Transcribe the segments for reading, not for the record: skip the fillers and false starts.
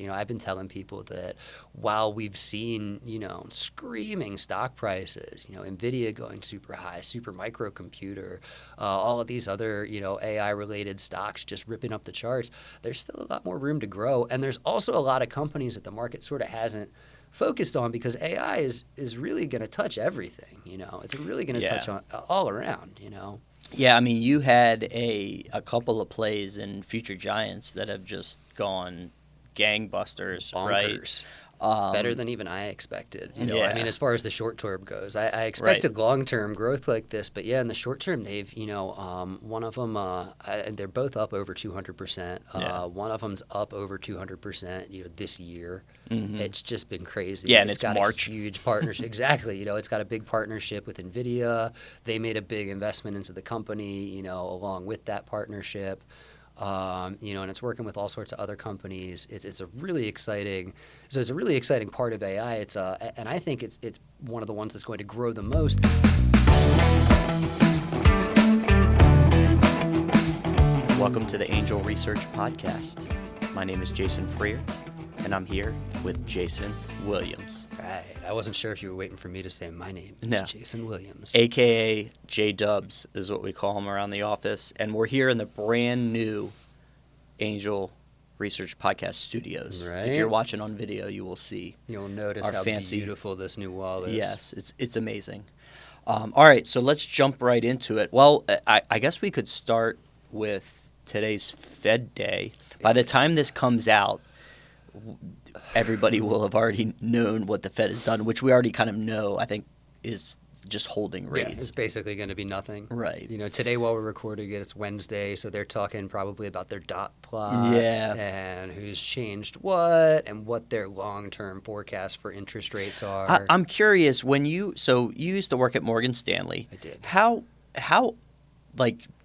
I've been telling people that while we've seen, screaming stock prices, NVIDIA going super high, super microcomputer, all of these other, AI-related stocks just ripping up the charts, there's still a lot more room to grow. And there's also a lot of companies that the market sort of hasn't focused on because AI is really going to touch everything, It's really going to touch on all around, Yeah, I mean, you had a couple of plays in Future Giants that have just gone gangbusters, bonkers. Right? Better than even I expected. Yeah. I mean, as far as the short term goes, I expected long-term growth like this, but yeah, in the short term, they've, one of them, they're both up over 200%. One of them's up over 200%, this year. It's just been crazy. Yeah, and it's got March. a huge partnership. Exactly. It's got a big partnership with NVIDIA. They made a big investment into the company, along with that partnership. And it's working with all sorts of other companies. It's a really exciting part of AI. And I think it's one of the ones that's going to grow the most. Welcome to the Angel Research Podcast. My name is Jason Freer, and I'm here with Jason Williams. Right. I wasn't sure if you were waiting for me to say my name. It's Jason Williams. AKA J-Dubs is what we call him around the office. And we're here in the brand new Angel Research Podcast studios. Right. If you're watching on video, you will see. You'll notice how beautiful this new wall is. Yes, it's amazing. All right, so let's jump right into it. Well, I guess we could start with today's Fed Day. By the time this comes out, everybody will have already known what the Fed has done, which we already kind of know, I think, is just holding rates. Yeah, it's basically going to be nothing. Right. Today while we're recording it, it's Wednesday, so they're talking probably about their dot plots and who's changed what and what their long-term forecasts for interest rates are. I'm curious, you used to work at Morgan Stanley. I did. How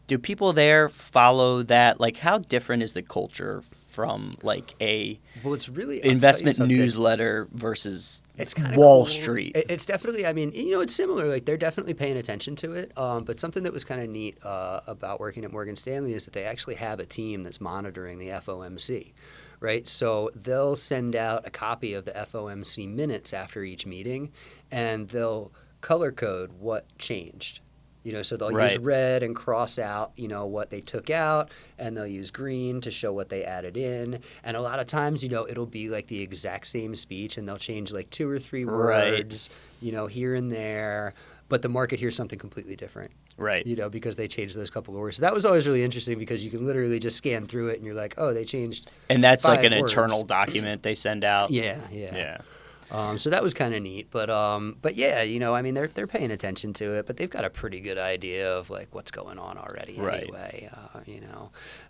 do people there follow that? Like, how different is the culture from it's really investment newsletter versus it's kind of Wall cool. Street? It's definitely, it's similar. Like, they're definitely paying attention to it. But something that was kind of neat about working at Morgan Stanley is that they actually have a team that's monitoring the FOMC. Right, so they'll send out a copy of the FOMC minutes after each meeting, and they'll color code what changed. So they'll use red and cross out, what they took out, and they'll use green to show what they added in. And a lot of times, it'll be like the exact same speech, and they'll change like 2 or 3 words, here and there. But the market hears something completely different. Right. Because they changed those couple of words. So that was always really interesting because you can literally just scan through it, and you're like, oh, they changed. And that's 5 like an words. internal document they send out. Yeah. So that was kind of neat, but yeah, they're paying attention to it, but they've got a pretty good idea of like what's going on already anyway.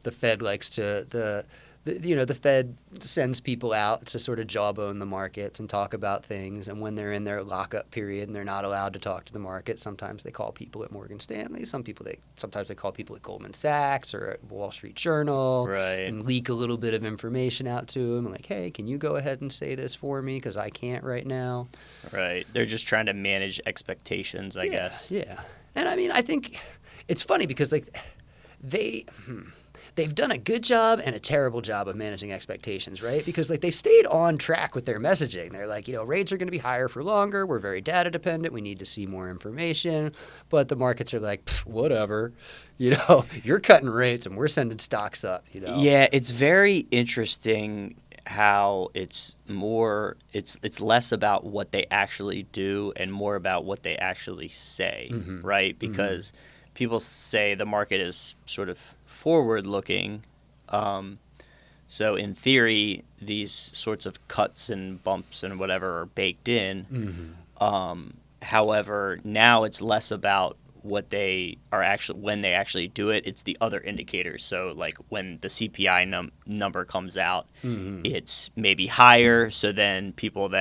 The Fed likes to the Fed sends people out to sort of jawbone the markets and talk about things, and when they're in their lockup period and they're not allowed to talk to the market, sometimes they call people at Morgan Stanley. Sometimes they call people at Goldman Sachs or at Wall Street Journal, and leak a little bit of information out to them, like, hey, can you go ahead and say this for me because I can't right now. Right. They're just trying to manage expectations, I guess. Yeah. And I think it's funny because like they've done a good job and a terrible job of managing expectations, right? Because like they've stayed on track with their messaging. They're like, rates are going to be higher for longer. We're very data dependent. We need to see more information. But the markets are like, whatever. You're cutting rates and we're sending stocks up. Yeah, it's very interesting how it's less about what they actually do and more about what they actually say, right? Because people say the market is sort of forward-looking. So in theory, these sorts of cuts and bumps and whatever are baked in. However, now it's less about what they are actually when they actually do it. It's the other indicators. So like when the CPI number comes out, it's maybe higher. So then people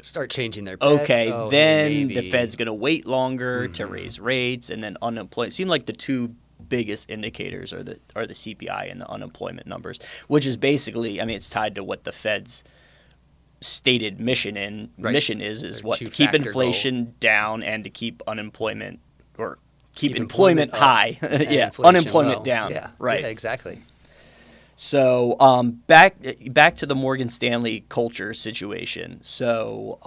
start changing their bets. Okay, then the Fed's going to wait longer to raise rates, and then unemployment. It seemed like the two biggest indicators are the CPI and the unemployment numbers, which is basically, it's tied to what the Fed's stated mission is what, to keep inflation down and to keep unemployment keep employment high. Yeah, unemployment down. Yeah, right. Yeah, exactly. So back to the Morgan Stanley culture situation. So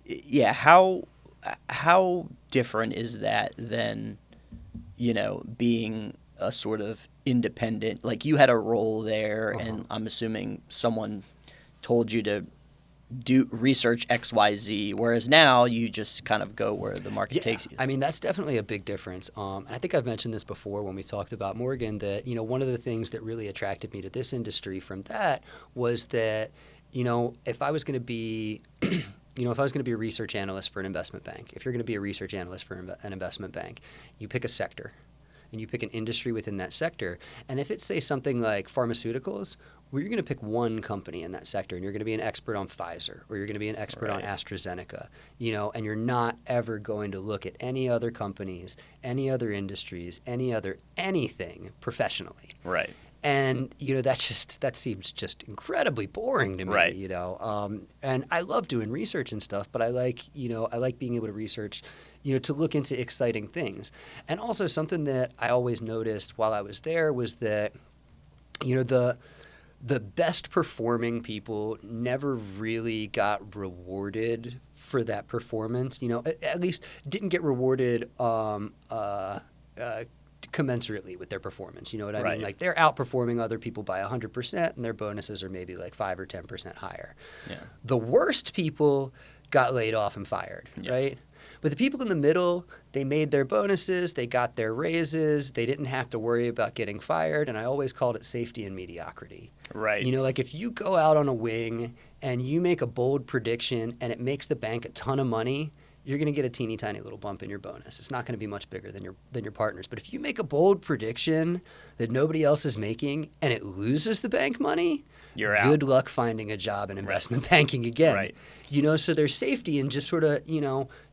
yeah, how different is that than being a sort of independent? Like you had a role there, and I'm assuming someone told you to do research XYZ, whereas now you just kind of go where the market takes you. I mean, that's definitely a big difference. And I think I've mentioned this before when we talked about Morgan, that, one of the things that really attracted me to this industry from that was that, if I was going to be, if I was going to be a research analyst for an investment bank, if you're going to be a research analyst for an investment bank, you pick a sector and you pick an industry within that sector. And if it's, say, something like pharmaceuticals, well, you're going to pick one company in that sector, and you're going to be an expert on Pfizer, or you're going to be an expert on AstraZeneca, and you're not ever going to look at any other companies, any other industries, anything professionally. Right. And that seems just incredibly boring to me. Right. And I love doing research and stuff, but I like being able to research, to look into exciting things. And also something that I always noticed while I was there was that, the best performing people never really got rewarded for that performance. At least didn't get rewarded commensurately with their performance. You know what I mean? Like they're outperforming other people by 100%, and their bonuses are maybe like 5 or 10% higher. Yeah. The worst people got laid off and fired, right? But the people in the middle, they made their bonuses, they got their raises, they didn't have to worry about getting fired, and I always called it safety and mediocrity. Right. Like if you go out on a wing and you make a bold prediction and it makes the bank a ton of money, you're going to get a teeny tiny little bump in your bonus. It's not going to be much bigger than your partners. But if you make a bold prediction that nobody else is making and it loses the bank money, you're out. Good luck finding a job in investment banking again. Right. So there's safety in just sort of,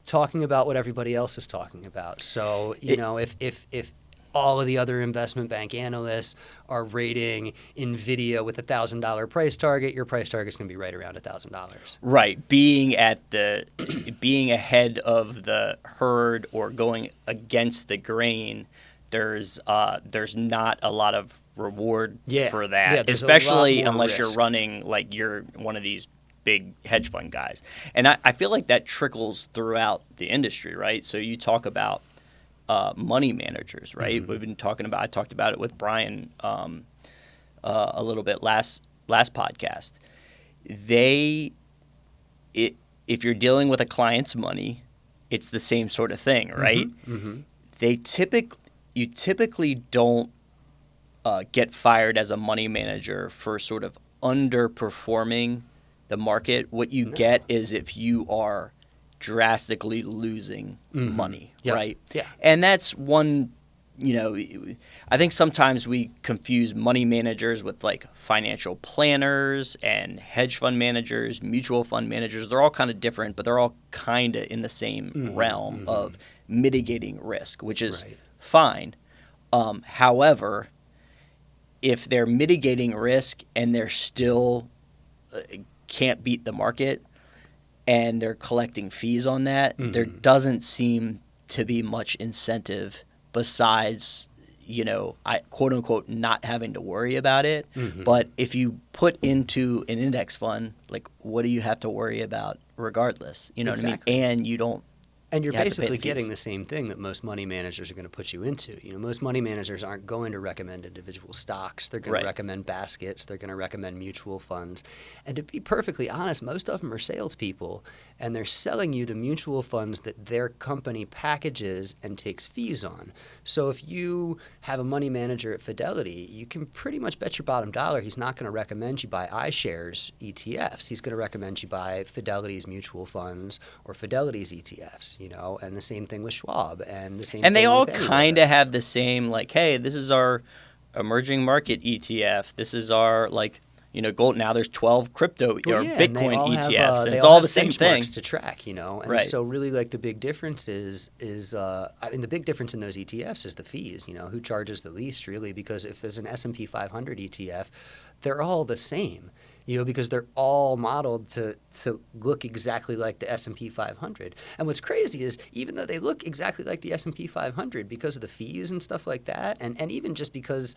talking about what everybody else is talking about. So, if all of the other investment bank analysts are rating NVIDIA with $1,000 price target, your price target's going to be right around $1,000. Right. Being ahead of the herd or going against the grain, there's not a lot of reward for that, especially unless you're running like you're one of these big hedge fund guys. And I feel like that trickles throughout the industry, right? So you talk about money managers, right? We've been I talked about it with Brian a little bit last podcast. If you're dealing with a client's money, it's the same sort of thing, right? You typically don't get fired as a money manager for sort of underperforming the market. What you get is if you are drastically losing money, right? Yeah. And that's one, I think sometimes we confuse money managers with like financial planners and hedge fund managers, mutual fund managers. They're all kind of different, but they're all kind of in the same realm of mitigating risk, which is fine. However, if they're mitigating risk and they're still can't beat the market and they're collecting fees on that, there doesn't seem to be much incentive besides, quote unquote, not having to worry about it. But if you put into an index fund, like what do you have to worry about regardless? You know what I mean? And you don't. And you're basically getting the same thing that most money managers are going to put you into. Most money managers aren't going to recommend individual stocks. They're going to recommend baskets. They're going to recommend mutual funds. And to be perfectly honest, most of them are salespeople, and they're selling you the mutual funds that their company packages and takes fees on. So if you have a money manager at Fidelity, you can pretty much bet your bottom dollar he's not going to recommend you buy iShares ETFs. He's going to recommend you buy Fidelity's mutual funds or Fidelity's ETFs. And the same thing with Schwab, and the same. And thing they all with kind of have the same, like, hey, this is our emerging market ETF. This is our gold. Now there's 12 crypto or Bitcoin ETFs, and it's all the same thing to track. And so really, the big difference is the big difference in those ETFs is the fees. Who charges the least, really? Because if there's an S&P 500 ETF, they're all the same. Because they're all modeled to look exactly like the S&P 500. And what's crazy is even though they look exactly like the S&P 500, because of the fees and stuff like that, and even just because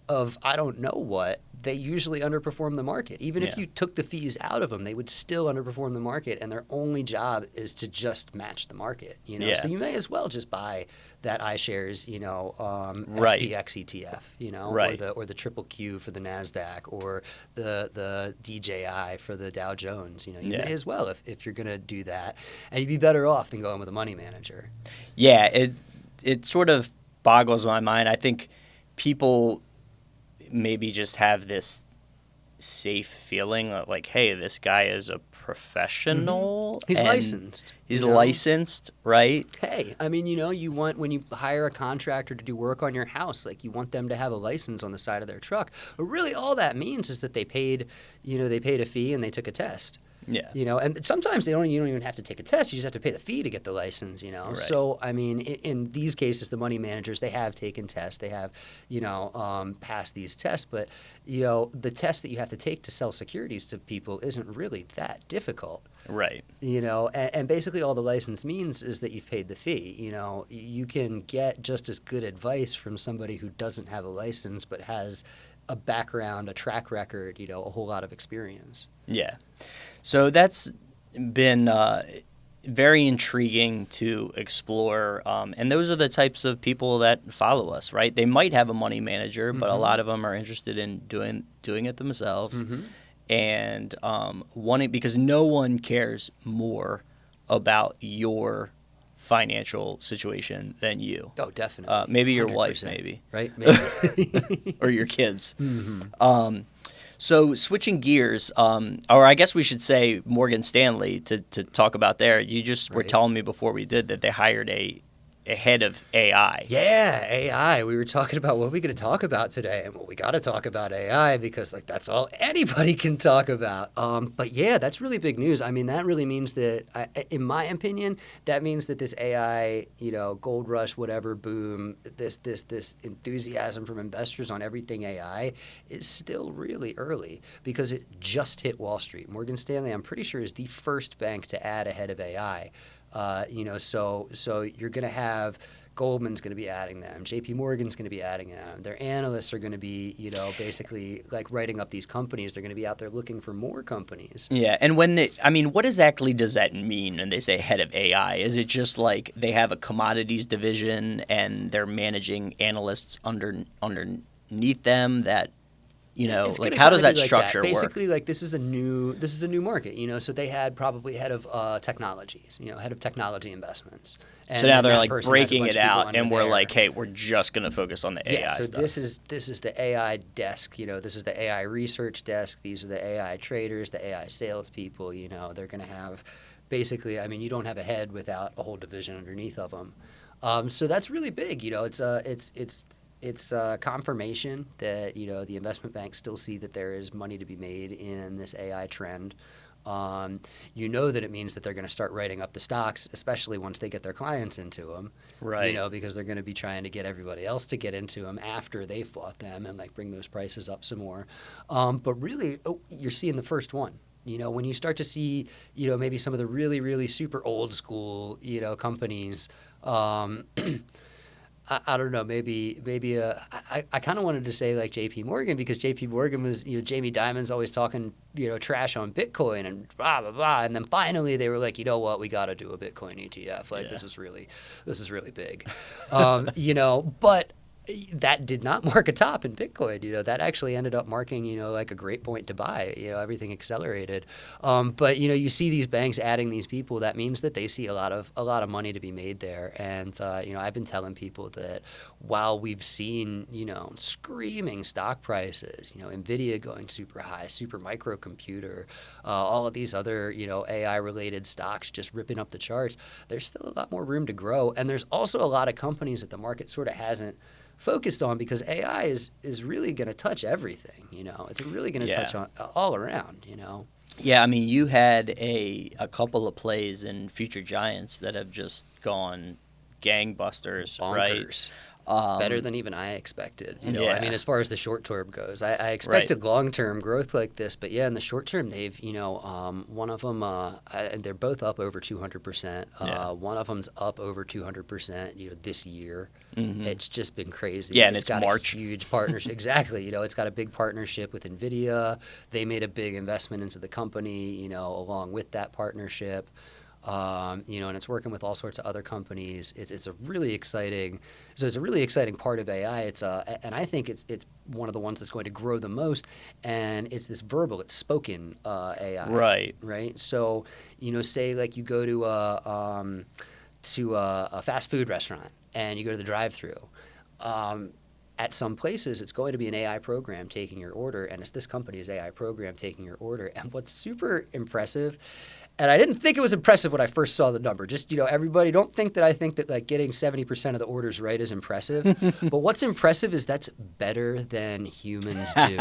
of I don't know what, they usually underperform the market. Even if you took the fees out of them, they would still underperform the market, and their only job is to just match the market. So you may as well just buy that iShares, SPX ETF, or the triple Q for the Nasdaq, or the DJI for the Dow Jones. You may as well if you're going to do that, and you'd be better off than going with a money manager. Yeah, it sort of boggles my mind. I think people maybe just have this safe feeling like, hey, this guy is a professional. He's licensed. He's licensed, right? Hey, I mean, you want, when you hire a contractor to do work on your house, like, you want them to have a license on the side of their truck. But really all that means is that they paid a fee and they took a test. Yeah. And sometimes you don't even have to take a test. You just have to pay the fee to get the license, Right. So, I mean, in these cases, the money managers, they have taken tests. They have, passed these tests. But, the test that you have to take to sell securities to people isn't really that difficult. Right. And basically all the license means is that you've paid the fee. You can get just as good advice from somebody who doesn't have a license but has a background, a track record, a whole lot of experience. Yeah. So that's been very intriguing to explore. And those are the types of people that follow us, right? They might have a money manager, but a lot of them are interested in doing it themselves. And wanting, because no one cares more about your financial situation than you. Oh, definitely. Maybe your wife, maybe. Right? Maybe. Or your kids. So switching gears, or I guess we should say Morgan Stanley to talk about there. You just were telling me before we did that they hired a head of AI. Yeah, AI. We were talking about what we're going to talk about today, and we got to talk about AI because that's all anybody can talk about. But yeah, that's really big news. I mean, that really means that, in my opinion, that means that this AI, gold rush, whatever boom, this enthusiasm from investors on everything AI is still really early because it just hit Wall Street. Morgan Stanley, I'm pretty sure, is the first bank to add a head of AI. So you're going to have Goldman's going to be adding them. J.P. Morgan's going to be adding them. Their analysts are going to be, basically like writing up these companies. They're going to be out there looking for more companies. Yeah, and what exactly does that mean when they say head of AI? Is it just like they have a commodities division and they're managing analysts underneath them that? How does that structure work? Basically, this is a new market, so they had probably head of technologies, head of technology investments. And so now they're breaking it out, and we're like, hey, we're just going to focus on the AI so stuff. this is the AI desk, this is the AI research desk. These are the AI traders, the AI salespeople. They're going to have basically, I mean, you don't have a head without a whole division underneath of them. So that's really big. It's confirmation that the investment banks still see that there is money to be made in this AI trend. That it means that they're going to start writing up the stocks, especially once they get their clients into them. Right. Because they're going to be trying to get everybody else to get into them after they've bought them and bring those prices up some more. But really, you're seeing the first one. When you start to see, maybe some of the really, really super old school, companies. I don't know, maybe I kind of wanted to say like J.P. Morgan because J.P. Morgan was, Jamie Dimon's always talking, trash on Bitcoin and blah, blah, blah. And then finally they were like, you know what, we got to do a Bitcoin ETF. This is really big. But that did not mark a top in Bitcoin. That actually ended up marking, a great point to buy. Everything accelerated. But you see these banks adding these people. That means that they see a lot of money to be made there. And I've been telling people that while we've seen screaming stock prices, Nvidia going super high, super microcomputer, all of these other AI related stocks just ripping up the charts, there's still a lot more room to grow. And there's also a lot of companies that the market sort of hasn't focused on because AI is really going to touch everything. It's really going to touch on all around. Yeah, I mean, you had a couple of plays in Future Giants that have just gone gangbusters, Bonkers. Better than even I expected. You know, Yeah. I mean, as far as the short term goes, I Right. expected long term growth like this, but yeah, in the short term, they've, one of them, they're both up over 200%. Yeah. One of them's up over 200%. This year, it's just been crazy. Yeah, and it's got March. a huge partnership. Exactly. It's got a big partnership with NVIDIA. They made a big investment into the company. Along with that partnership. And it's working with all sorts of other companies. It's a really exciting. So it's a really exciting part of AI. And I think it's one of the ones that's going to grow the most. And it's this verbal, it's spoken AI. Right. Right. So say like you go to a fast food restaurant and you go to the drive-through. At some places, it's going to be an AI program taking your order, and it's this company's AI program taking your order. And what's super impressive, and I didn't think it was impressive when I first saw the number. Just, everybody, don't think that I think that like getting 70% of the orders right is impressive. But what's impressive is that's better than humans do.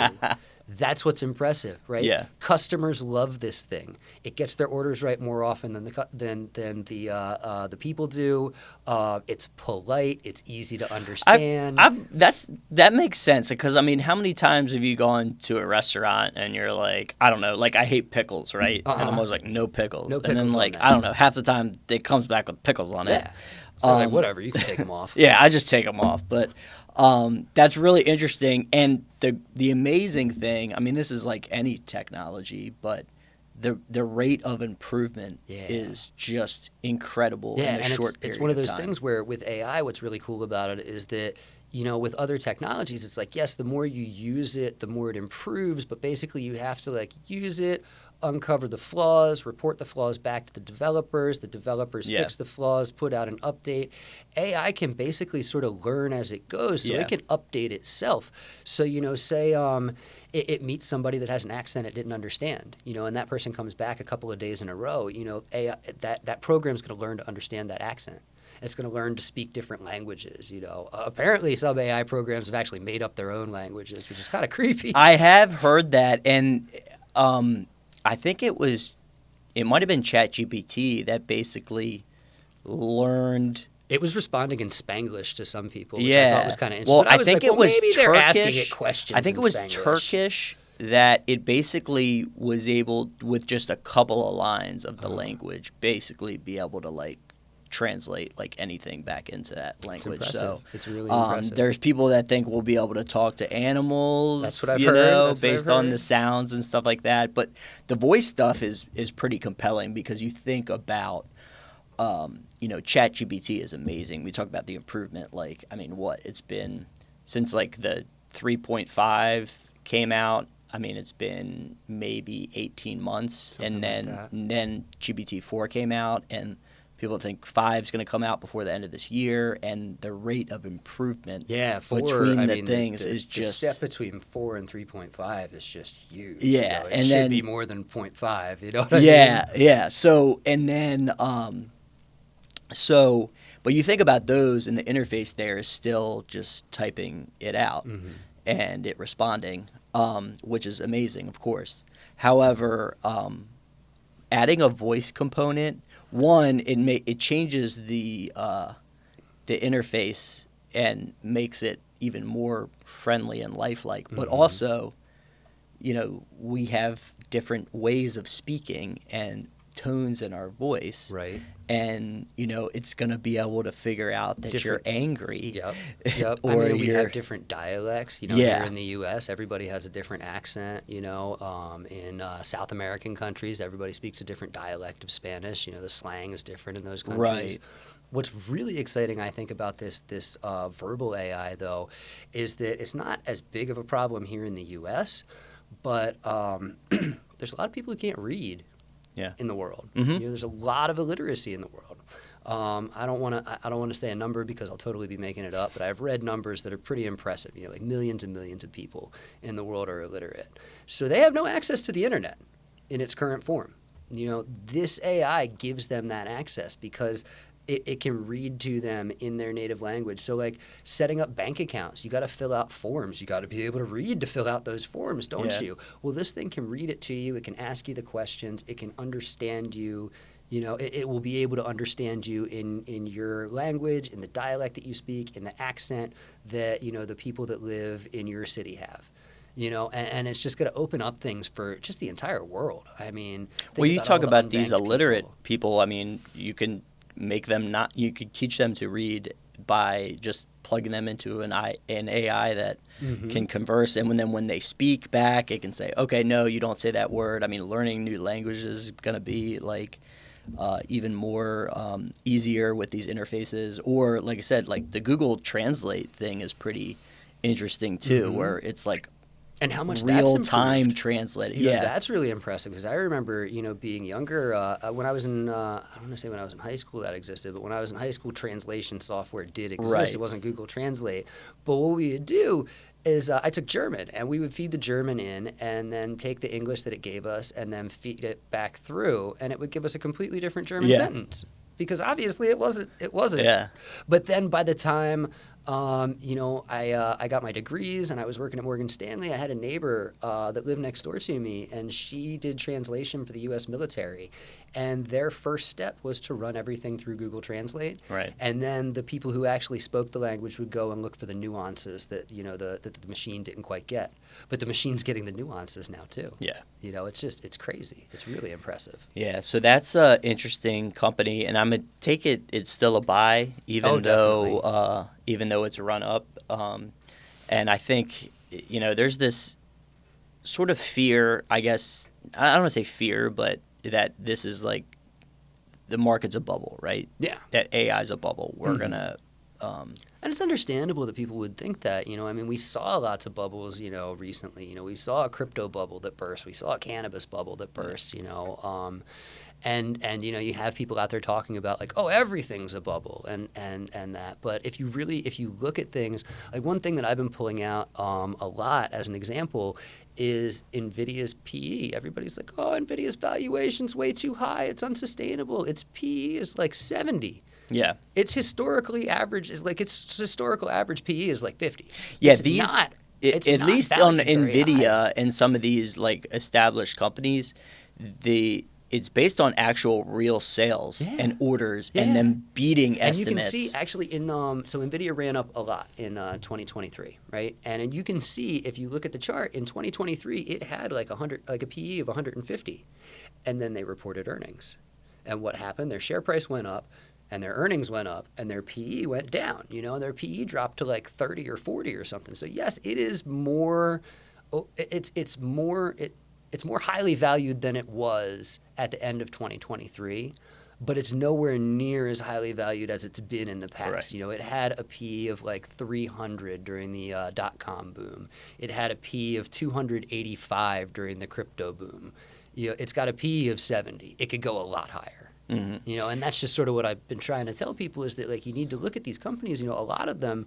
That's what's impressive, right? Yeah. Customers love this thing. It gets their orders right more often than the people do. It's polite. It's easy to understand. That makes sense because I mean, how many times have you gone to a restaurant and you're like, I don't know, like I hate pickles, right? And I'm always like, no pickles. No And then pickles on like that. I don't know, half the time it comes back with pickles on it. Yeah. So like, whatever, you can take them off. Yeah, I just take them off. But that's really interesting. And the amazing thing, I mean, this is like any technology, but the rate of improvement is just incredible in a short period it's one of those time. things where with AI, what's really cool about it is that, with other technologies, it's like, yes, the more you use it, the more it improves, but basically you have to like use it, uncover the flaws, report the flaws back to the developers fix the flaws, put out an update. AI can basically sort of learn as it goes, so it can update itself. So, say it meets somebody that has an accent it didn't understand, and that person comes back a couple of days in a row, AI, that program's going to learn to understand that accent. It's going to learn to speak different languages, Apparently, some AI programs have actually made up their own languages, which is kind of creepy. I have heard that, and I think it might have been ChatGPT that basically learned. It was responding in Spanglish to some people, which I thought was kind of interesting. Well, But I think it was maybe Turkish. they're asking it questions. I think it was in Spanglish. Turkish that it basically was able, with just a couple of lines of the language, basically be able to like translate like anything back into that language. It's So it's really impressive. there's people that think we'll be able to talk to animals. That's what I've heard. Based on the sounds and stuff like that. But the voice stuff is pretty compelling because you think about, ChatGPT is amazing. We talk about the improvement. Like, I mean, it's been since like the 3.5 came out. I mean, it's been maybe 18 months, and then GPT-4 came out, and people think 5 is going to come out before the end of this year, and the rate of improvement between the things is just... The step between 4 and 3.5 is just huge. Yeah. It should be more than 0.5, you know what I mean? Yeah. So, and then... but you think about those, and the interface there is still just typing it out and it responding, which is amazing, of course. However, adding a voice component... One, it changes the interface and makes it even more friendly and lifelike. But also, we have different ways of speaking and tones in our voice. Right. And, it's going to be able to figure out that you're angry. Yep. Or we have different dialects. Here in the U.S., everybody has a different accent. In South American countries, everybody speaks a different dialect of Spanish. The slang is different in those countries. Right. What's really exciting, I think, about this verbal AI, though, is that it's not as big of a problem here in the U.S., but there's a lot of people who can't read. In the world, there's a lot of illiteracy in the world. I don't want to say a number because I'll totally be making it up, but I've read numbers that are pretty impressive. Like millions and millions of people in the world are illiterate, so they have no access to the internet in its current form. This AI gives them that access because it can read to them in their native language. So like setting up bank accounts, you got to fill out forms. You got to be able to read to fill out those forms, don't you? Well, this thing can read it to you. It can ask you the questions. It can understand you. It will be able to understand you in your language, in the dialect that you speak, in the accent that, the people that live in your city have. And it's just going to open up things for just the entire world. I mean, Well, you talk about these unbanked illiterate people. people. I mean, you can make them not. You could teach them to read by just plugging them into an AI that can converse, and then when they speak back, it can say, "Okay, no, you don't say that word." I mean, learning new languages is going to be like even more easier with these interfaces. Or, like I said, like the Google Translate thing is pretty interesting too, where it's like and how much real that's time improved. translating. That's really impressive because I remember, being younger, when I was in, I don't want to say when I was in high school that existed, but when I was in high school, translation software did exist. Right. It wasn't Google Translate. But what we would do is I took German, and we would feed the German in and then take the English that it gave us and then feed it back through, and it would give us a completely different German sentence. Because obviously it wasn't. Yeah. But then by the time I got my degrees and I was working at Morgan Stanley, I had a neighbor that lived next door to me, and she did translation for the U.S. military. And their first step was to run everything through Google Translate. Right. And then the people who actually spoke the language would go and look for the nuances that, that the machine didn't quite get. But the machine's getting the nuances now, too. Yeah. It's crazy. It's really impressive. Yeah, so that's an interesting company, and I'm gonna take it. It's still a buy, even though it's run up. And I think there's this sort of fear. I guess I don't want to say fear, but that this is like the market's a bubble, right? Yeah. That AI is a bubble. We're gonna. And it's understandable that people would think that, I mean, we saw lots of bubbles, recently. We saw a crypto bubble that burst. We saw a cannabis bubble that burst, And you have people out there talking about like, oh, everything's a bubble and that. But if you look at things, like one thing that I've been pulling out a lot as an example is NVIDIA's PE. Everybody's like, oh, NVIDIA's valuation's way too high. It's unsustainable. Its PE is like 70. Yeah. Its historical average PE is like 50. Yeah, It's at not least on valued very NVIDIA high. and some of these like established companies, it's based on actual real sales and orders and them beating estimates. And you can see actually so NVIDIA ran up a lot in 2023, right? And you can see if you look at the chart in 2023, it had like a PE of 150, and then they reported earnings, and what happened? Their share price went up, and their earnings went up, and their PE went down. Their PE dropped to like 30 or 40 or something. So yes, it is more. It's more highly valued than it was at the end of 2023, but it's nowhere near as highly valued as it's been in the past. Right. It had a PE of like 300 during the dot-com boom. It had a PE of 285 during the crypto boom. It's got a PE of 70. It could go a lot higher. Mm-hmm. And that's just sort of what I've been trying to tell people is that, like, you need to look at these companies. A lot of them,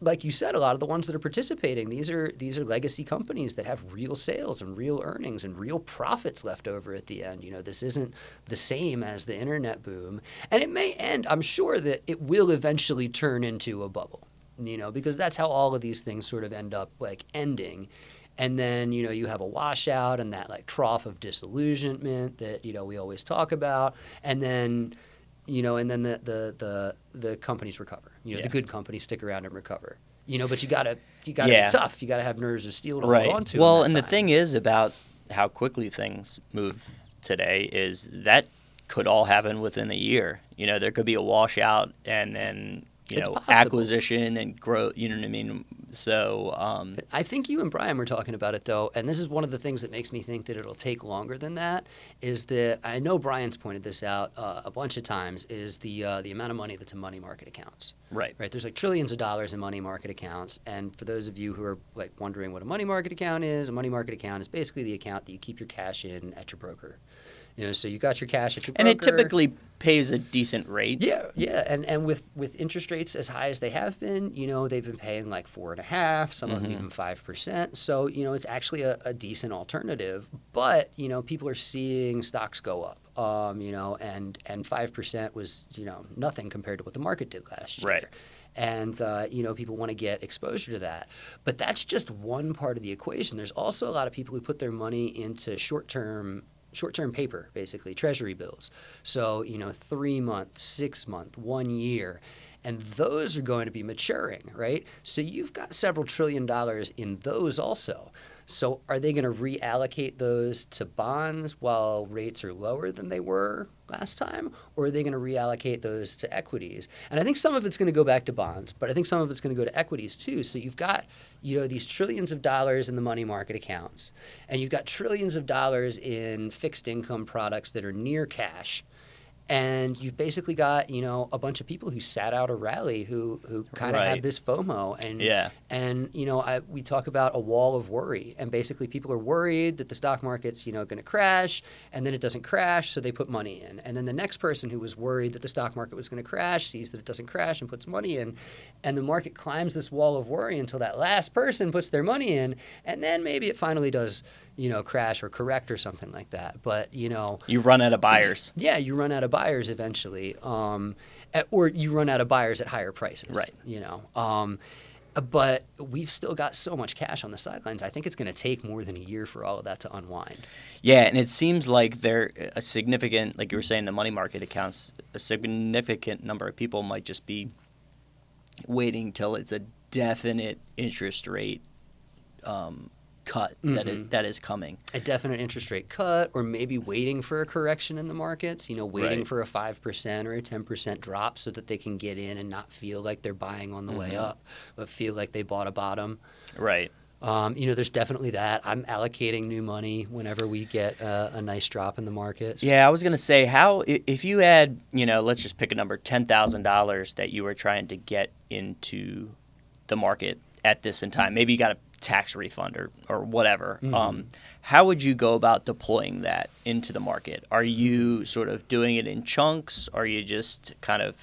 like you said, a lot of the ones that are participating, these are legacy companies that have real sales and real earnings and real profits left over at the end. This isn't the same as the internet boom, and it may end. I'm sure that it will eventually turn into a bubble. Because that's how all of these things sort of end up like ending. And then, you have a washout and that like trough of disillusionment that, we always talk about. And then, the companies recover. The good companies stick around and recover. But you gotta be tough. You gotta have nerves of steel to hold on to. Well, and the thing is about how quickly things move today is that could all happen within a year. There could be a washout and then acquisition and growth. You know what I mean? So I think you and Brian were talking about it though, and this is one of the things that makes me think that it'll take longer than that. Is that I know Brian's pointed this out a bunch of times. Is the amount of money that's in money market accounts? Right. There's like trillions of dollars in money market accounts, and for those of you who are like wondering what a money market account is, a money market account is basically the account that you keep your cash in at your broker. So you got your cash at your broker. And it typically pays a decent rate. Yeah. And with interest rates as high as they have been, they've been paying like 4.5%, some of them even 5%. So, it's actually a decent alternative. But, people are seeing stocks go up, and 5% was, nothing compared to what the market did last year. Right. And, people want to get exposure to that. But that's just one part of the equation. There's also a lot of people who put their money into short-term short-term paper, basically, treasury bills. So, 3 months, 6 month, 1 year. And those are going to be maturing, right? So you've got several $1 trillion in those also. So are they going to reallocate those to bonds while rates are lower than they were last time? Or are they going to reallocate those to equities? And I think some of it's going to go back to bonds, but I think some of it's going to go to equities too. So you've got, these trillions of dollars in the money market accounts, and you've got trillions of dollars in fixed income products that are near cash. And you've basically got, a bunch of people who sat out a rally who kind of have this FOMO. And we talk about a wall of worry. And basically people are worried that the stock market's, going to crash, and then it doesn't crash, so they put money in. And then the next person who was worried that the stock market was going to crash sees that it doesn't crash and puts money in. And the market climbs this wall of worry until that last person puts their money in. And then maybe it finally does, crash or correct or something like that. But, You run out of buyers. Yeah, you run out of buyers eventually, or you run out of buyers at higher prices. Right. But we've still got so much cash on the sidelines. I think it's going to take more than a year for all of that to unwind. Yeah, and it seems like they're a significant, like you were saying, the money market accounts, a significant number of people might just be waiting till it's a definite interest rate cut that is coming. A definite interest rate cut, or maybe waiting for a correction in the markets, waiting for a 5% or a 10% drop so that they can get in and not feel like they're buying on the way up, but feel like they bought a bottom. Right. There's definitely that. I'm allocating new money whenever we get a nice drop in the markets. Yeah, I was going to say, if you had, let's just pick a number, $10,000 that you were trying to get into the market at this in time, maybe you got a tax refund or whatever. How would you go about deploying that into the market? Are you sort of doing it in chunks? Are you just kind of,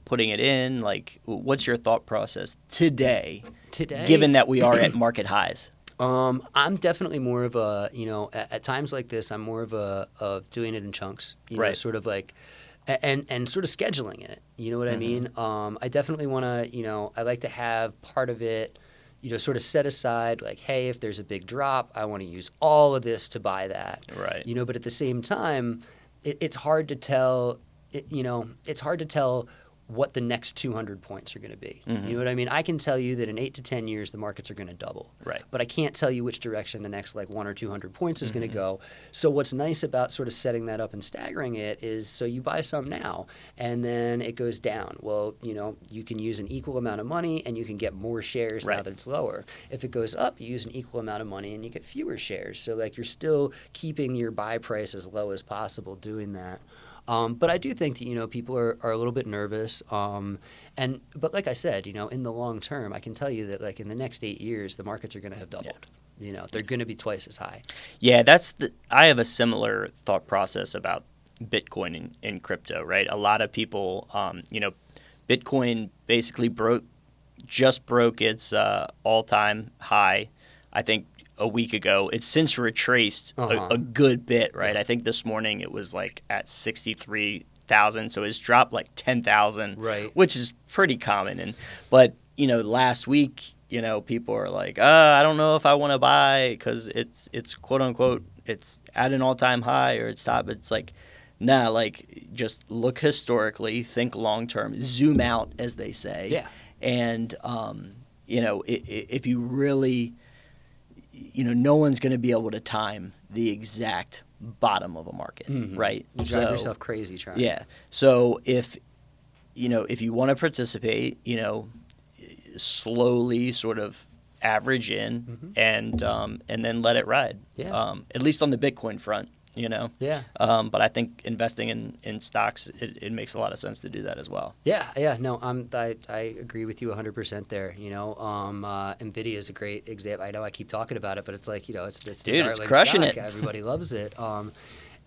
putting it in? Like, what's your thought process today, given that we are at market highs? I'm definitely more of a, at times like this, I'm more of doing it in chunks, right. Sort of like, and sort of scheduling it. You know what I mean? I definitely want to, I like to have part of it, sort of set aside, like, hey, if there's a big drop, I want to use all of this to buy that. Right. But at the same time, it's hard to tell, it's hard to tell what the next 200 points are going to be. You know what I mean? I can tell you that in 8 to 10 years, the markets are going to double. Right. But I can't tell you which direction the next 1 or 200 points is going to go. So what's nice about sort of setting that up and staggering it is, so you buy some now and then it goes down. Well, you can use an equal amount of money and you can get more shares now that it's lower. If it goes up, you use an equal amount of money and you get fewer shares. So you're still keeping your buy price as low as possible doing that. But I do think that, people are a little bit nervous. But like I said, in the long term, I can tell you that in the next 8 years, the markets are going to have doubled. Yeah. They're going to be twice as high. Yeah, I have a similar thought process about Bitcoin and crypto, right? A lot of people, Bitcoin basically broke its all-time high, I think, a week ago. It's since retraced a good bit, right? I think this morning it was at 63,000, so it's dropped 10,000, right? Which is pretty common. But last week, people are like, I don't know if I want to buy because it's quote unquote it's at an all time high or it's top. It's just look historically, think long term, zoom out, as they say. Yeah. And if you really no one's going to be able to time the exact bottom of a market, right? You drive yourself crazy trying. Yeah. So if you want to participate, slowly sort of average in and then let it ride. Yeah. At least on the Bitcoin front. Yeah. But I think investing in stocks, it makes a lot of sense to do that as well. Yeah. No, I agree with you 100% there. Nvidia is a great example. I know I keep talking about it, but it's it's the darling it's crushing stock. it. Everybody loves it. But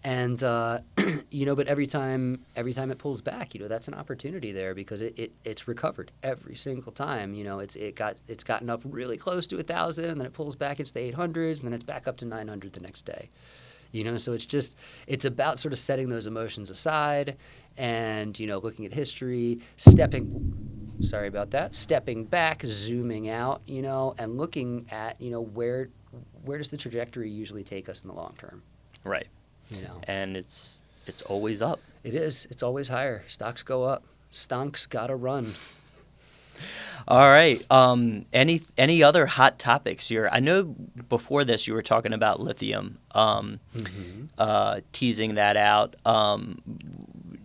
every time it pulls back, that's an opportunity there because it's recovered every single time. It's gotten up really close to 1,000, and then it pulls back into the 800s, and then it's back up to 900 the next day. So it's about sort of setting those emotions aside and, looking at history, stepping back, zooming out, and looking at, where does the trajectory usually take us in the long term? Right. and it's always up. It is. It's always higher. Stocks go up. Stonks gotta run. All right. Any other hot topics here? I know before this you were talking about lithium, teasing that out.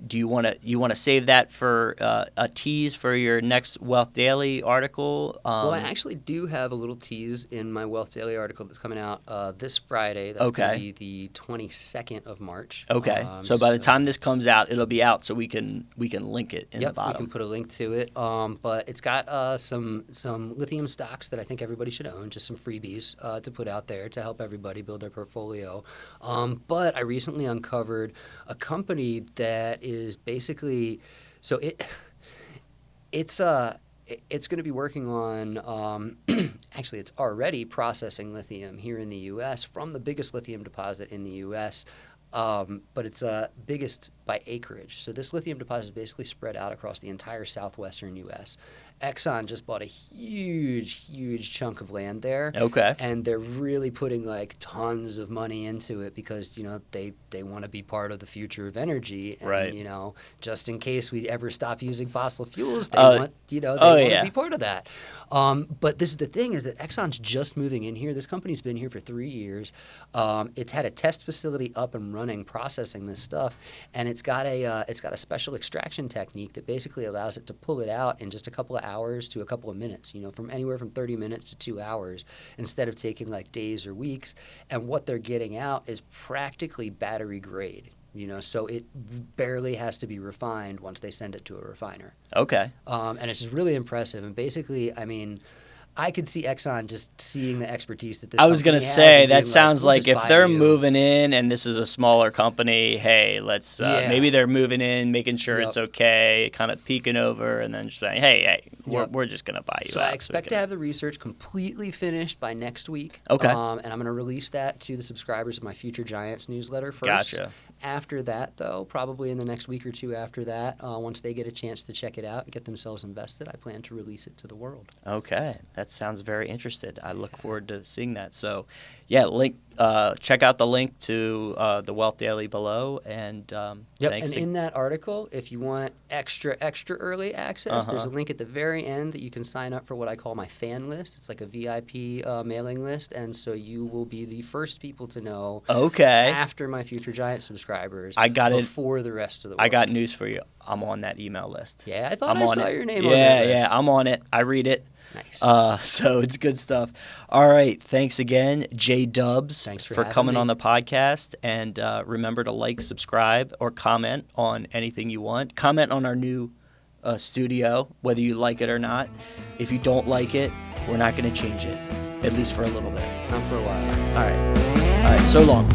Do you want to save that for a tease for your next Wealth Daily article? Well, I actually do have a little tease in my Wealth Daily article that's coming out this Friday. That's going to be the 22nd of March. Okay. So by the time this comes out, it'll be out, so we can link it in the bottom. We can put a link to it. But it's got some lithium stocks that I think everybody should own, just some freebies to put out there to help everybody build their portfolio. But I recently uncovered a company that is basically, so it's going to be working on actually it's already processing lithium here in the U.S. from the biggest lithium deposit in the U.S. But it's biggest by acreage. So this lithium deposit is basically spread out across the entire southwestern U.S. Exxon just bought a huge chunk of land there. Okay. And they're really putting like tons of money into it because, they want to be part of the future of energy. And, right. Just in case we ever stop using fossil fuels, they want to be part of that. But this is the thing is that Exxon's just moving in here. This company's been here for 3 years. It's had a test facility up and running processing this stuff, and it's got a special extraction technique that basically allows it to pull it out in just a couple of hours to a couple of minutes, from anywhere from 30 minutes to 2 hours instead of taking like days or weeks. And what they're getting out is practically battery grade. So it barely has to be refined once they send it to a refiner. Okay. And it's just really impressive. And basically, I could see Exxon just seeing the expertise that this I was going to say, that sounds "We'll like just if buy they're you." moving in and this is a smaller company, hey, let's maybe they're moving in, making sure it's okay, kind of peeking over, and then just saying, hey, we're just going to buy you So out. I expect to have the research completely finished by next week. Okay. And I'm going to release that to the subscribers of my Future Giants newsletter first. Gotcha. After that, though, probably in the next week or two after that, once they get a chance to check it out and get themselves invested, I plan to release it to the world. Okay. That sounds very interesting. I look forward to seeing that. So, check out the link to the Wealth Daily below. And thanks. And in that article, if you want extra early access, there's a link at the very end that you can sign up for what I call my fan list. It's like a VIP mailing list, and so you will be the first people to know. Okay. After my Future Giant subscribers. I got before the rest of the world. I got news for you. I'm on that email list. Yeah, I thought I saw your name on that that list. Yeah, I'm on it. I read it. Nice. So it's good stuff. All right. Thanks again, J Dubs, for coming me on the podcast. And remember to like, subscribe, or comment on anything you want. Comment on our new studio, whether you like it or not. If you don't like it, we're not going to change it, at least for a little bit. Not for a while. All right. So long.